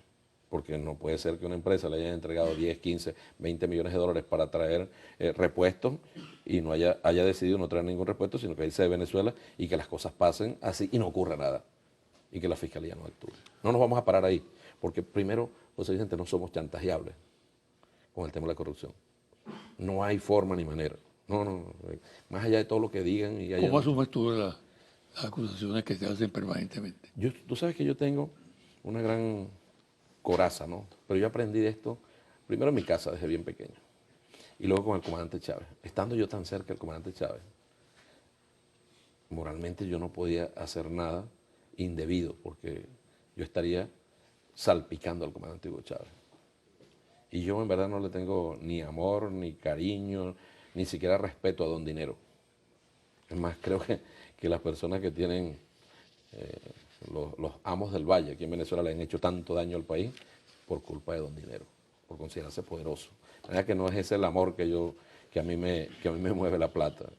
Porque no puede ser que una empresa le haya entregado 10, 15, 20 millones de dólares para traer repuestos y no haya decidido no traer ningún repuesto, sino que irse de Venezuela y que las cosas pasen así y no ocurra nada. Y que la Fiscalía no actúe. No nos vamos a parar ahí, porque primero, José Vicente, no somos chantajeables con el tema de la corrupción. No hay forma ni manera. No. Más allá de todo lo que digan. ¿Cómo asumes tú las acusaciones que se hacen permanentemente? Tú sabes que yo tengo una gran coraza, ¿no? Pero yo aprendí de esto primero en mi casa desde bien pequeño y luego con el comandante Chávez. Estando yo tan cerca del comandante Chávez, moralmente yo no podía hacer nada indebido porque yo estaría salpicando al comandante Hugo Chávez. Y yo en verdad no le tengo ni amor, ni cariño, ni siquiera respeto a don Dinero. Es más, creo que las personas que tienen los amos del Valle aquí en Venezuela le han hecho tanto daño al país por culpa de don Dinero, por considerarse poderoso. La verdad que no es ese el amor que a mí me mueve la plata.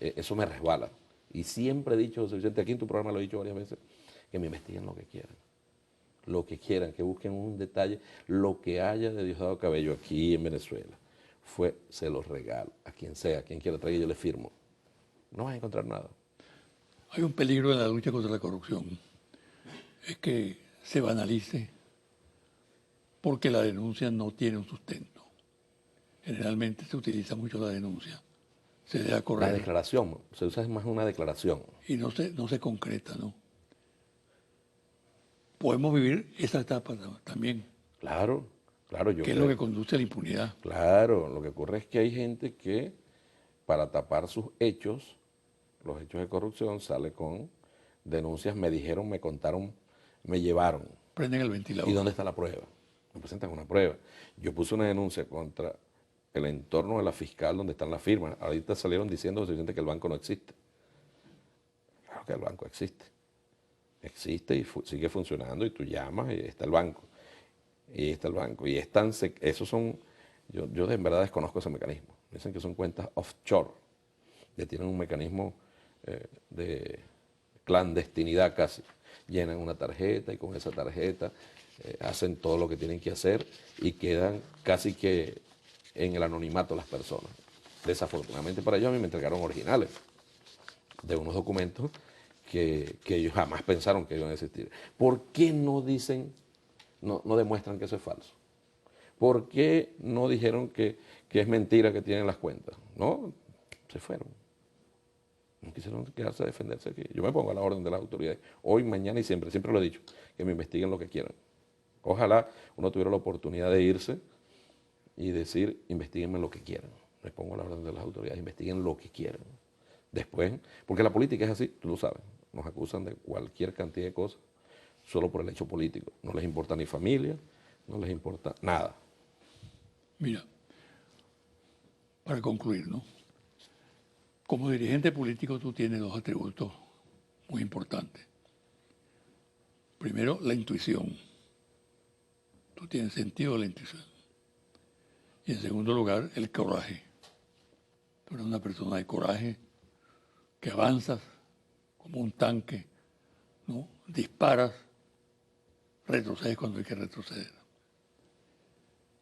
Eso me resbala. Y siempre he dicho, José Vicente, aquí en tu programa lo he dicho varias veces, que me investiguen lo que quieran, que busquen un detalle, lo que haya de Diosdado Cabello aquí en Venezuela. Se los regalo a quien sea, a quien quiera traer, yo le firmo. No vas a encontrar nada. Hay un peligro en la lucha contra la corrupción, es que se banalice porque la denuncia no tiene un sustento. Generalmente se utiliza mucho la denuncia, se deja correr. La declaración, se usa más una declaración. Y no se concreta, ¿no? Podemos vivir esa etapa también. Claro. ¿Qué es lo que conduce a la impunidad? Claro, lo que ocurre es que hay gente que para tapar sus hechos, los hechos de corrupción, sale con denuncias, me dijeron, me contaron, me llevaron. Prenden el ventilador. ¿Y dónde está la prueba? Me presentan una prueba. Yo puse una denuncia contra el entorno de la fiscal donde están las firmas. Ahorita salieron diciendo que el banco no existe. Claro que el banco existe. Existe y sigue funcionando y tú llamas y está el banco. Y está el banco. Y esos son, yo en verdad desconozco ese mecanismo. Dicen que son cuentas offshore, que tienen un mecanismo de clandestinidad casi. Llenan una tarjeta y con esa tarjeta hacen todo lo que tienen que hacer y quedan casi que en el anonimato las personas. Desafortunadamente para ellos a mí me entregaron originales de unos documentos que ellos jamás pensaron que iban a existir. ¿Por qué no dicen, no demuestran que eso es falso? ¿Por qué no dijeron que es mentira que tienen las cuentas? No, se fueron. No quisieron quedarse a defenderse aquí. Yo me pongo a la orden de las autoridades, hoy, mañana y siempre, siempre lo he dicho, que me investiguen lo que quieran. Ojalá uno tuviera la oportunidad de irse y decir, investiguenme lo que quieran. Me pongo a la orden de las autoridades, investiguen lo que quieran. Después, porque la política es así, tú lo sabes, nos acusan de cualquier cantidad de cosas solo por el hecho político. No les importa ni familia, no les importa nada. Mira, para concluir, ¿no? Como dirigente político tú tienes dos atributos muy importantes. Primero, la intuición. Tú tienes sentido de la intuición. Y en segundo lugar, el coraje. Tú eres una persona de coraje, que avanzas como un tanque, ¿no? Disparas, retrocedes cuando hay que retroceder.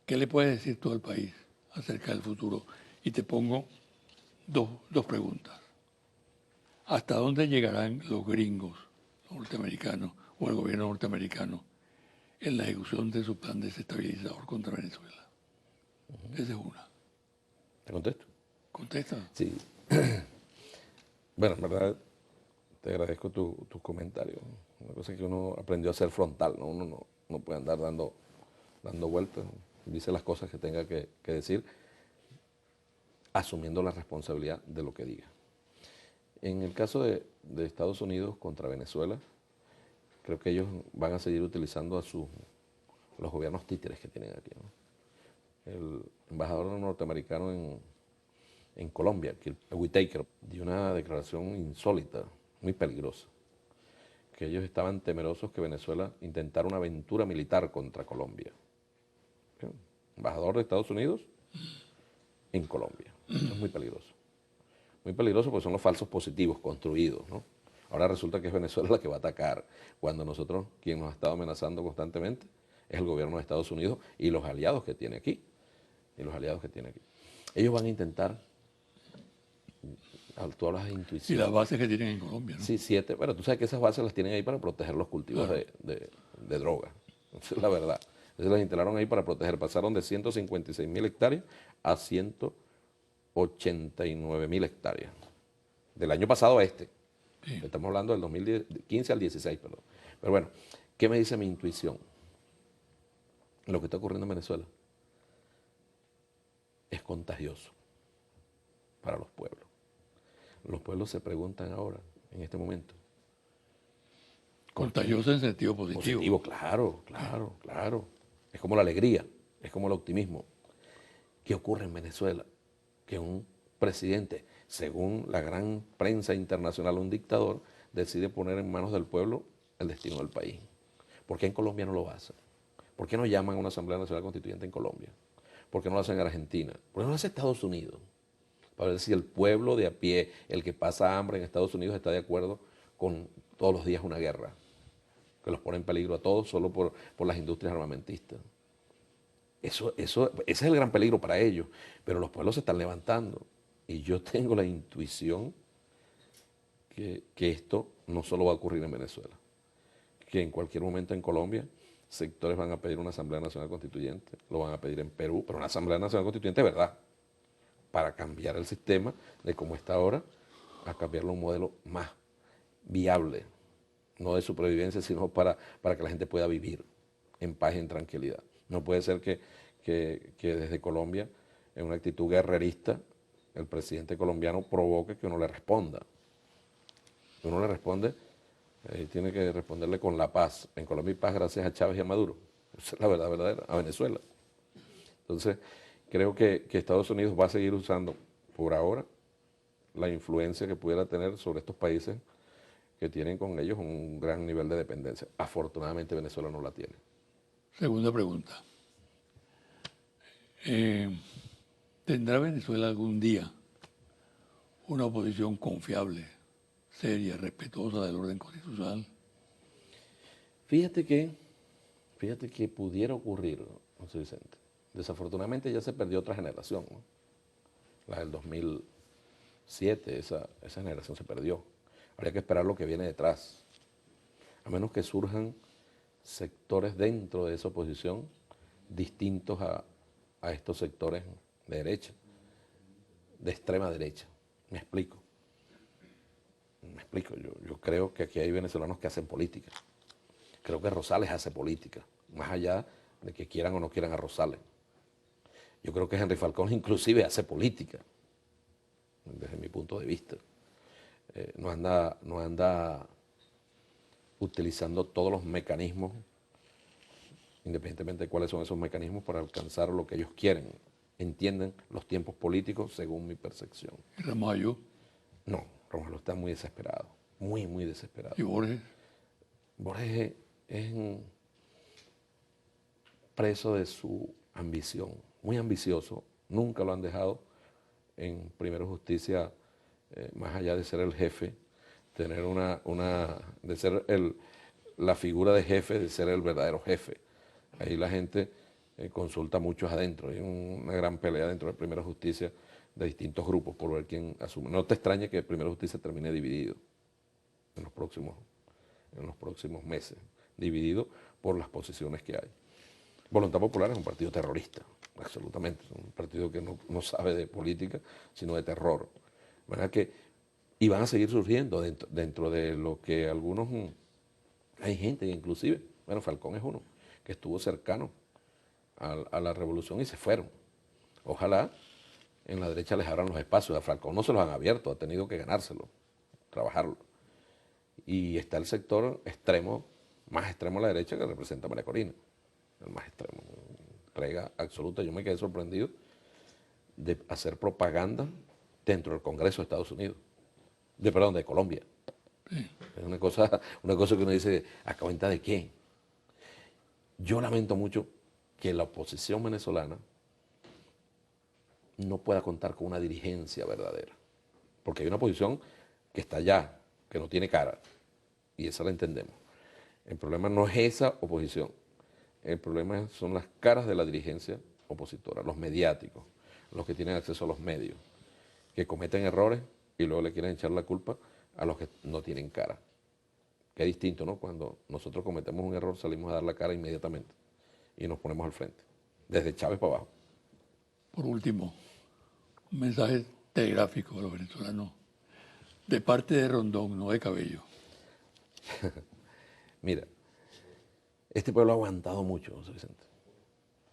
¿Qué le puedes decir tú al país acerca del futuro? Y te pongo dos preguntas. ¿Hasta dónde llegarán los gringos, los norteamericanos o el gobierno norteamericano en la ejecución de su plan desestabilizador contra Venezuela? Esa es una. ¿Te contesto? Contesta. Sí. Bueno, en verdad, te agradezco tus comentarios. Una cosa que uno aprendió a ser frontal, ¿no? Uno no puede andar dando vueltas. Dice las cosas que tenga que decir, asumiendo la responsabilidad de lo que diga. En el caso de Estados Unidos contra Venezuela, creo que ellos van a seguir utilizando los gobiernos títeres que tienen aquí, ¿no? El embajador norteamericano en Colombia, que Whitaker, dio una declaración insólita, muy peligrosa, que ellos estaban temerosos que Venezuela intentara una aventura militar contra Colombia. ¿Sí? Embajador de Estados Unidos en Colombia. Eso es muy peligroso. Muy peligroso porque son los falsos positivos construidos, ¿no? Ahora resulta que es Venezuela la que va a atacar, cuando nosotros, quien nos ha estado amenazando constantemente, es el gobierno de Estados Unidos y los aliados que tiene aquí. Ellos van a intentar, tú hablas de Y intuición. las bases que tienen en Colombia, ¿no? Sí, 7. Bueno, tú sabes que esas bases las tienen ahí para proteger los cultivos Claro. de droga. Esa es la verdad. Entonces las instalaron ahí para proteger. Pasaron de 156.000 hectáreas a 189.000 hectáreas. Del año pasado a este. Sí. Estamos hablando del 2015 al 16, perdón. Pero bueno, ¿qué me dice mi intuición? Lo que está ocurriendo en Venezuela es contagioso para los pueblos. Los pueblos se preguntan ahora, en este momento. Contagioso en sentido positivo. Positivo, claro. Es como la alegría, es como el optimismo. ¿Qué ocurre en Venezuela? Que un presidente, según la gran prensa internacional, un dictador, decide poner en manos del pueblo el destino del país. ¿Por qué en Colombia no lo hacen? ¿Por qué no llaman a una Asamblea Nacional Constituyente en Colombia? ¿Por qué no lo hacen en Argentina? ¿Por qué no lo hace Estados Unidos? Para ver si el pueblo de a pie, el que pasa hambre en Estados Unidos, está de acuerdo con todos los días una guerra, que los pone en peligro a todos solo por las industrias armamentistas. Ese es el gran peligro para ellos, pero los pueblos se están levantando. Y yo tengo la intuición que esto no solo va a ocurrir en Venezuela, que en cualquier momento en Colombia sectores van a pedir una Asamblea Nacional Constituyente, lo van a pedir en Perú, pero una Asamblea Nacional Constituyente de verdad, para cambiar el sistema de cómo está ahora, a cambiarlo a un modelo más viable, no de supervivencia, sino para que la gente pueda vivir en paz y en tranquilidad. No puede ser que desde Colombia, en una actitud guerrerista, el presidente colombiano provoque que uno le responda. Que uno le responde, tiene que responderle con la paz. En Colombia hay paz gracias a Chávez y a Maduro. Esa es la verdad verdadera, a Venezuela. Entonces, creo que Estados Unidos va a seguir usando, por ahora, la influencia que pudiera tener sobre estos países que tienen con ellos un gran nivel de dependencia. Afortunadamente Venezuela no la tiene. Segunda pregunta. ¿Tendrá Venezuela algún día una oposición confiable, seria, respetuosa del orden constitucional? Fíjate que pudiera ocurrir, José Vicente. Desafortunadamente ya se perdió otra generación, ¿no? La del 2007, esa generación se perdió. Habría que esperar lo que viene detrás. A menos que surjan sectores dentro de esa oposición distintos a estos sectores de derecha, de extrema derecha. Me explico. Me explico, yo creo que aquí hay venezolanos que hacen política. Creo que Rosales hace política, más allá de que quieran o no quieran a Rosales. Yo creo que Henry Falcón inclusive hace política, desde mi punto de vista. No anda utilizando todos los mecanismos, independientemente de cuáles son esos mecanismos, para alcanzar lo que ellos quieren. Entienden los tiempos políticos según mi percepción. ¿Y Ramallo? No, Romualdo está muy desesperado, muy, muy desesperado. ¿Y Borges? Borges es un preso de su ambición, muy ambicioso, nunca lo han dejado en Primero Justicia, más allá de ser el jefe, tener de ser la figura de jefe, de ser el verdadero jefe. Ahí la gente consulta muchos adentro, hay una gran pelea dentro de Primera Justicia de distintos grupos por ver quién asume. No te extrañe que Primera Justicia termine dividido en los próximos meses, dividido por las posiciones que hay. Voluntad Popular es un partido terrorista, absolutamente, es un partido que no sabe de política, sino de terror. ¿Verdad? Y van a seguir surgiendo dentro de lo que algunos, hay gente inclusive, bueno, Falcón es uno, que estuvo cercano a la revolución y se fueron. Ojalá en la derecha les abran los espacios, a Falcón no se los han abierto, ha tenido que ganárselo, trabajarlo. Y está el sector extremo, más extremo a la derecha, que representa a María Corina, el más extremo, entrega absoluta. Yo me quedé sorprendido de hacer propaganda dentro del Congreso de Estados Unidos, de Colombia. Sí. Es una cosa que uno dice, ¿a cuenta de qué? Yo lamento mucho que la oposición venezolana no pueda contar con una dirigencia verdadera, porque hay una oposición que está allá, que no tiene cara, y esa la entendemos. El problema no es esa oposición, el problema son las caras de la dirigencia opositora, los mediáticos, los que tienen acceso a los medios, que cometen errores y luego le quieren echar la culpa a los que no tienen cara. Que es distinto, ¿no? Cuando nosotros cometemos un error salimos a dar la cara inmediatamente y nos ponemos al frente, desde Chávez para abajo. Por último, un mensaje telegráfico a los venezolanos, de parte de Rondón, no de Cabello. Mira, este pueblo ha aguantado mucho, José Vicente,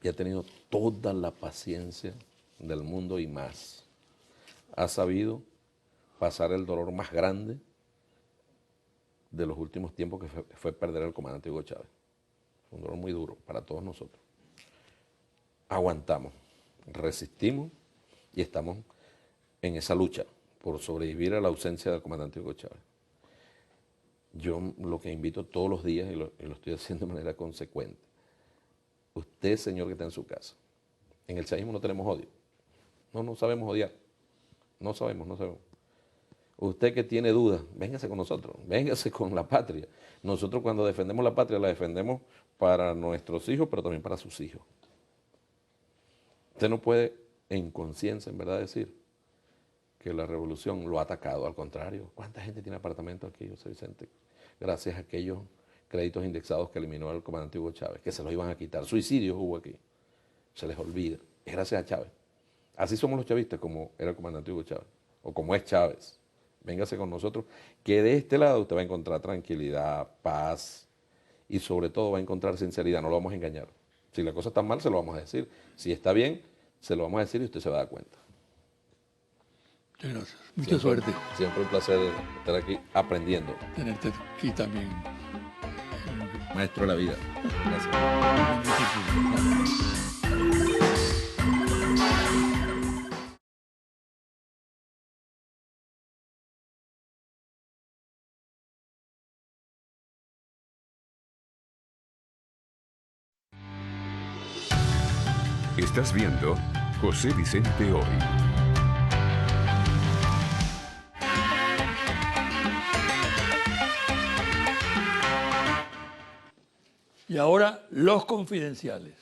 y ha tenido toda la paciencia del mundo y más. Ha sabido pasar el dolor más grande de los últimos tiempos, que fue perder al comandante Hugo Chávez. Fue un dolor muy duro para todos nosotros. Aguantamos, resistimos y estamos en esa lucha por sobrevivir a la ausencia del comandante Hugo Chávez. Yo lo que invito todos los días, y lo estoy haciendo de manera consecuente, usted, señor que está en su casa, en el chavismo no tenemos odio, no sabemos odiar, no sabemos. Usted que tiene dudas, véngase con nosotros, véngase con la patria. Nosotros cuando defendemos la patria, la defendemos para nuestros hijos, pero también para sus hijos. Usted no puede en conciencia, en verdad, decir que la revolución lo ha atacado. Al contrario, ¿cuánta gente tiene apartamento aquí, José Vicente? Gracias a aquellos créditos indexados que eliminó el comandante Hugo Chávez, que se los iban a quitar. Suicidios hubo aquí. Se les olvida. Es gracias a Chávez. Así somos los chavistas, como era el comandante Hugo Chávez, o como es Chávez. Véngase con nosotros, que de este lado usted va a encontrar tranquilidad, paz, y sobre todo va a encontrar sinceridad. No lo vamos a engañar. Si la cosa está mal, se lo vamos a decir. Si está bien, se lo vamos a decir y usted se va a dar cuenta. Muchas gracias. Mucha suerte. Siempre un placer estar aquí aprendiendo. Tenerte aquí también. Maestro de la vida. Gracias. Estás viendo José Vicente Hoy. Y ahora, los confidenciales.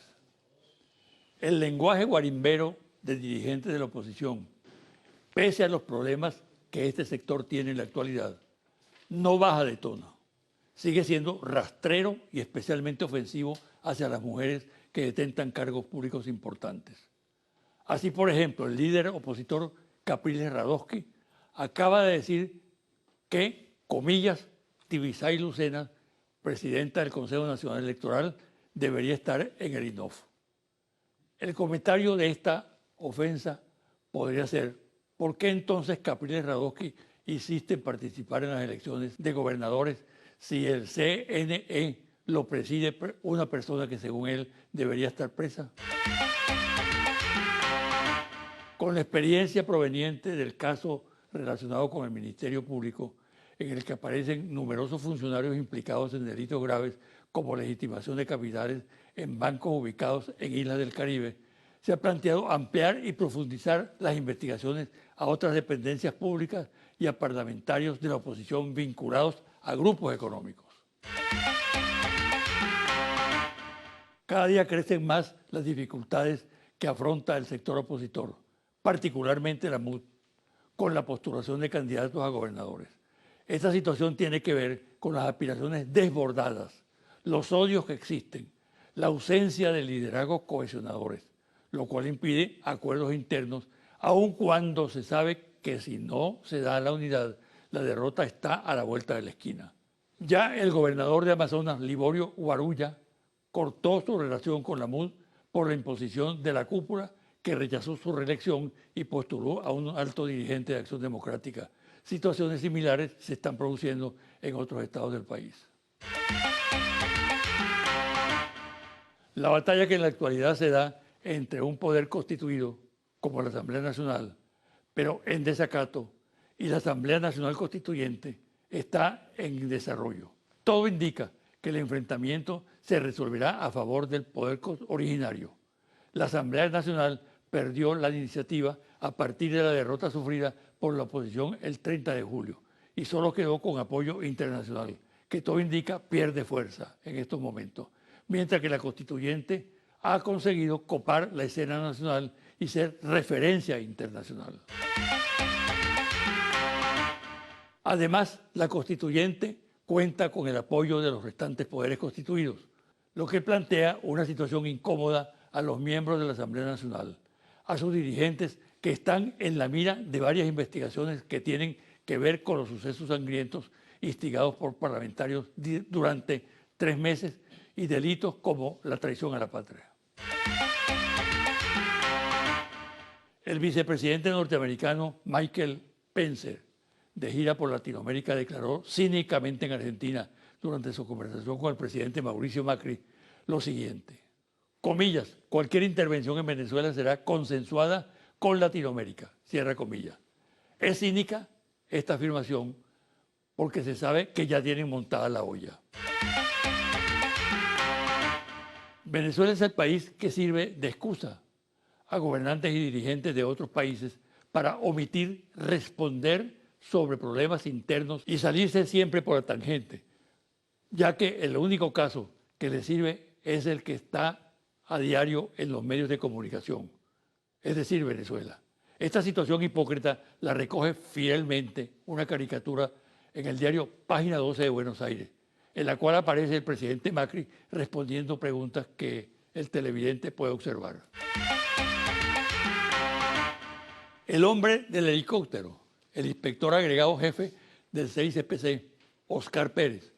El lenguaje guarimbero de dirigentes de la oposición, pese a los problemas que este sector tiene en la actualidad, no baja de tono. Sigue siendo rastrero y especialmente ofensivo hacia las mujeres que detentan cargos públicos importantes. Así, por ejemplo, el líder opositor Capriles Radosky acaba de decir que, comillas, Tibisay Lucena, presidenta del Consejo Nacional Electoral, debería estar en el INOF. El comentario de esta ofensa podría ser: ¿por qué entonces Capriles Radosky insiste en participar en las elecciones de gobernadores si el CNE lo preside una persona que según él debería estar presa? Con la experiencia proveniente del caso relacionado con el Ministerio Público, en el que aparecen numerosos funcionarios implicados en delitos graves como legitimación de capitales en bancos ubicados en islas del Caribe, se ha planteado ampliar y profundizar las investigaciones a otras dependencias públicas y a parlamentarios de la oposición vinculados a grupos económicos. Cada día crecen más las dificultades que afronta el sector opositor, particularmente la MUD, con la postulación de candidatos a gobernadores. Esta situación tiene que ver con las aspiraciones desbordadas, los odios que existen, la ausencia de liderazgos cohesionadores, lo cual impide acuerdos internos, aun cuando se sabe que si no se da la unidad, la derrota está a la vuelta de la esquina. Ya el gobernador de Amazonas, Liborio Guarulla, cortó su relación con la MUD por la imposición de la cúpula, que rechazó su reelección y postuló a un alto dirigente de Acción Democrática. Situaciones similares se están produciendo en otros estados del país. La batalla que en la actualidad se da entre un poder constituido, como la Asamblea Nacional, pero en desacato, y la Asamblea Nacional Constituyente, está en desarrollo. Todo indica que el enfrentamiento se resolverá a favor del poder originario. La Asamblea Nacional perdió la iniciativa a partir de la derrota sufrida por la oposición el 30 de julio y solo quedó con apoyo internacional, que todo indica pierde fuerza en estos momentos, mientras que la Constituyente ha conseguido copar la escena nacional y ser referencia internacional. Además, la Constituyente cuenta con el apoyo de los restantes poderes constituidos, lo que plantea una situación incómoda a los miembros de la Asamblea Nacional, a sus dirigentes que están en la mira de varias investigaciones que tienen que ver con los sucesos sangrientos instigados por parlamentarios durante 3 meses y delitos como la traición a la patria. El vicepresidente norteamericano Michael Pence, de gira por Latinoamérica, declaró cínicamente en Argentina durante su conversación con el presidente Mauricio Macri lo siguiente: comillas, cualquier intervención en Venezuela será consensuada con Latinoamérica, cierra comillas. Es cínica esta afirmación porque se sabe que ya tienen montada la olla. Venezuela es el país que sirve de excusa a gobernantes y dirigentes de otros países para omitir responder sobre problemas internos y salirse siempre por la tangente, ya que el único caso que le sirve es el que está a diario en los medios de comunicación, es decir, Venezuela. Esta situación hipócrita la recoge fielmente una caricatura en el diario Página 12 de Buenos Aires, en la cual aparece el presidente Macri respondiendo preguntas que el televidente puede observar. El hombre del helicóptero, el inspector agregado jefe del 6CPC, Oscar Pérez,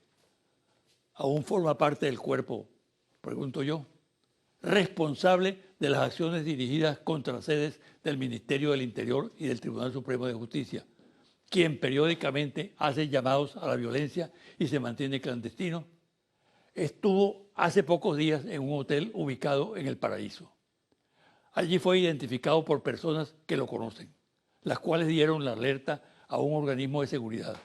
aún forma parte del cuerpo, pregunto yo, responsable de las acciones dirigidas contra sedes del Ministerio del Interior y del Tribunal Supremo de Justicia, quien periódicamente hace llamados a la violencia y se mantiene clandestino, estuvo hace pocos días en un hotel ubicado en El Paraíso. Allí fue identificado por personas que lo conocen, las cuales dieron la alerta a un organismo de seguridad.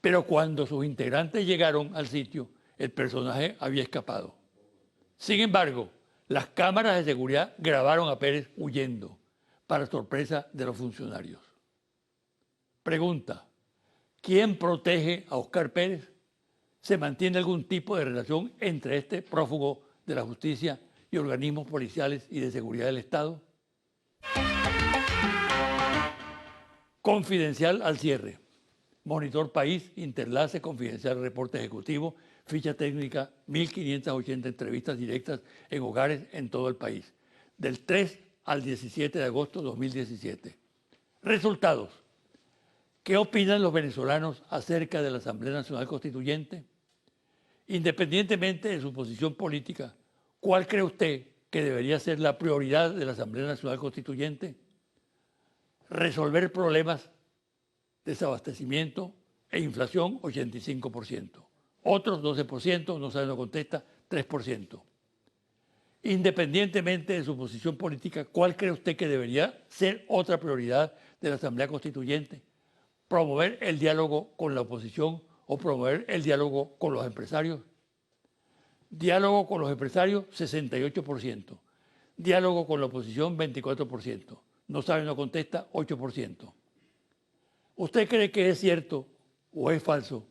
Pero cuando sus integrantes llegaron al sitio, el personaje había escapado. Sin embargo, las cámaras de seguridad grabaron a Pérez huyendo, para sorpresa de los funcionarios. Pregunta: ¿quién protege a Oscar Pérez? ¿Se mantiene algún tipo de relación entre este prófugo de la justicia y organismos policiales y de seguridad del Estado? Confidencial al cierre. Monitor País, Interlace, Confidencial Reporte Ejecutivo, ficha técnica, 1.580 entrevistas directas en hogares en todo el país, del 3 al 17 de agosto de 2017. Resultados: ¿Qué opinan los venezolanos acerca de la Asamblea Nacional Constituyente? Independientemente de su posición política, ¿cuál cree usted que debería ser la prioridad de la Asamblea Nacional Constituyente? Resolver problemas de desabastecimiento e inflación, 85%. Otros 12%, no saben, no contesta, 3%. Independientemente de su posición política, ¿cuál cree usted que debería ser otra prioridad de la Asamblea Constituyente? ¿Promover el diálogo con la oposición o promover el diálogo con los empresarios? Diálogo con los empresarios, 68%. Diálogo con la oposición, 24%. No sabe, no contesta, 8%. ¿Usted cree que es cierto o es falso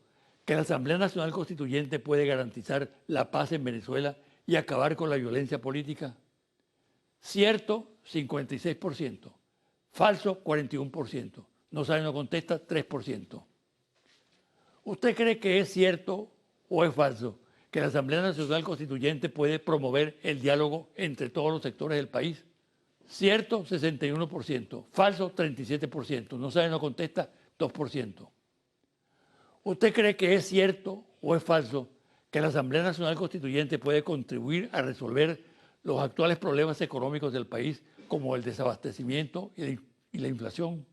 que la Asamblea Nacional Constituyente puede garantizar la paz en Venezuela y acabar con la violencia política? Cierto, 56%. Falso, 41%. No sabe, no contesta, 3%. ¿Usted cree que es cierto o es falso que la Asamblea Nacional Constituyente puede promover el diálogo entre todos los sectores del país? Cierto, 61%. Falso, 37%. No sabe, no contesta, 2%. ¿Usted cree que es cierto o es falso que la Asamblea Nacional Constituyente puede contribuir a resolver los actuales problemas económicos del país, como el desabastecimiento y la inflación?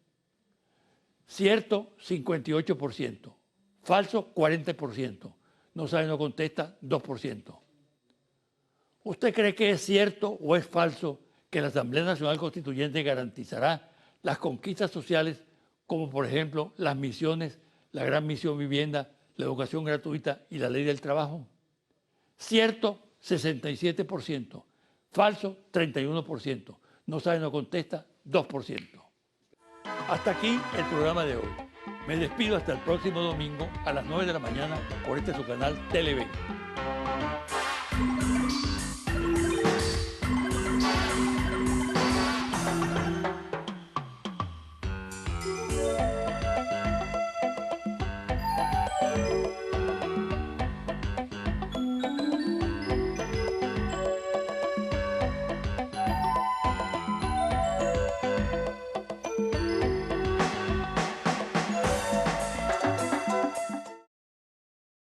Cierto, 58%. Falso, 40%. No sabe, no contesta, 2%. ¿Usted cree que es cierto o es falso que la Asamblea Nacional Constituyente garantizará las conquistas sociales, como por ejemplo las misiones, la Gran Misión Vivienda, la educación gratuita y la ley del trabajo? Cierto, 67%. Falso, 31%. No sabe, no contesta, 2%. Hasta aquí el programa de hoy. Me despido hasta el próximo domingo a las 9 de la mañana por este su canal Televen.